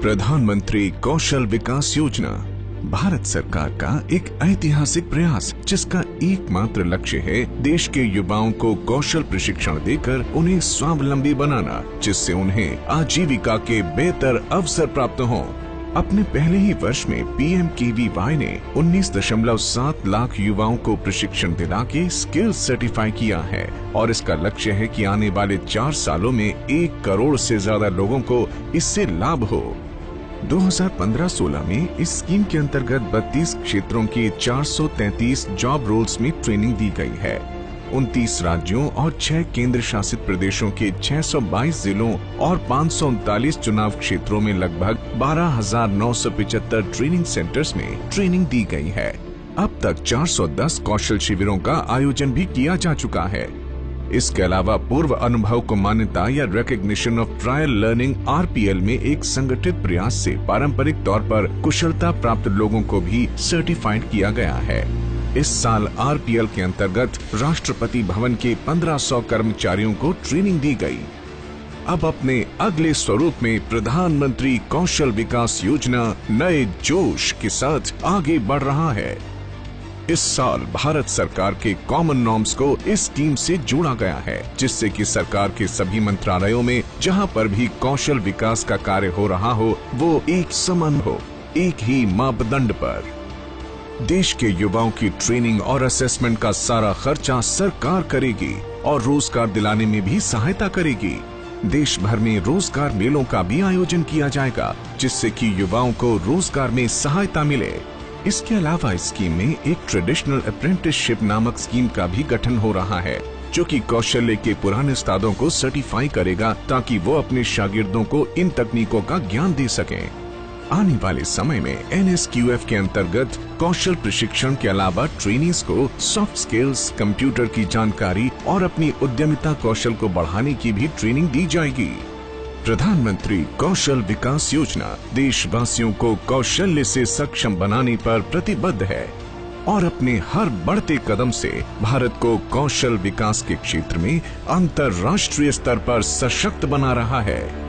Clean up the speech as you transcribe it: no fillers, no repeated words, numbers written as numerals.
प्रधानमंत्री कौशल विकास योजना भारत सरकार का एक ऐतिहासिक प्रयास, जिसका एकमात्र लक्ष्य है देश के युवाओं को कौशल प्रशिक्षण देकर उन्हें स्वावलंबी बनाना, जिससे उन्हें आजीविका के बेहतर अवसर प्राप्त हों। अपने पहले ही वर्ष में PMKVY ने 19.7 लाख युवाओं को प्रशिक्षण दिला के स्किल सर्टिफाई किया है और इसका लक्ष्य है कि आने वाले 4 सालों में 1 करोड़ से ज्यादा लोगों को इससे लाभ हो। 2015-16 में इस स्कीम के अंतर्गत 32 क्षेत्रों के 433 जॉब रोल्स में ट्रेनिंग दी गई है। 29 राज्यों और 6 केंद्र शासित प्रदेशों के 622 जिलों और 539 चुनाव क्षेत्रों में लगभग 12,975 ट्रेनिंग सेंटर्स में ट्रेनिंग दी गई है। अब तक 410 कौशल शिविरों का आयोजन भी किया जा चुका है। इसके अलावा पूर्व अनुभव को मान्यता या recognition of trial learning RPL में एक संगठित प्रयास से पारंपरिक तौर पर कुशलता प्राप्त लोगों को भी सर्टिफाइड किया गया है। इस साल RPL के अंतर्गत राष्ट्रपति भवन के 1500 कर्मचारियों को ट्रेनिंग दी गई। अब अपने अगले स्वरूप में प्रधानमंत्री कौशल विकास योजना नए जोश के साथ आगे बढ़ रहा है। इस साल भारत सरकार के कॉमन नॉर्म्स को इस स्कीम से जोड़ा गया है, जिससे कि सरकार के सभी मंत्रालयों में जहां पर भी कौशल विकास का कार्य हो रहा हो, वो एक समान हो, एक ही मापदंड पर। देश के युवाओं की ट्रेनिंग और असेसमेंट का सारा खर्चा सरकार करेगी और रोजगार दिलाने में भी सहायता करेगी। देश भर में रोजगार मेलों का भी आयोजन किया जाएगा, जिससे कि युवाओं को रोजगार में सहायता मिले। इसके अलावा इस स्कीम में एक ट्रेडिशनल अप्रेंटिसशिप नामक स्कीम का भी गठन हो रहा है, जो कि कौशल्य के पुराने उस्तादों को सर्टिफाई करेगा, ताकि वो अपने शागिर्दों को इन तकनीकों का ज्ञान दे सकें। आने वाले समय में NSQF के अंतर्गत कौशल प्रशिक्षण के अलावा ट्रेनीज को सॉफ्ट स्किल्स, कंप्यूटर की जानकारी और अपनी उद्यमिता कौशल को बढ़ाने की भी ट्रेनिंग दी जाएगी। प्रधानमंत्री कौशल विकास योजना देशवासियों को कौशल्य से सक्षम बनाने पर प्रतिबद्ध है और अपने हर बढ़ते कदम से भारत को कौशल विकास के क्षेत्र में अंतर्राष्ट्रीय स्तर पर सशक्त बना रहा है।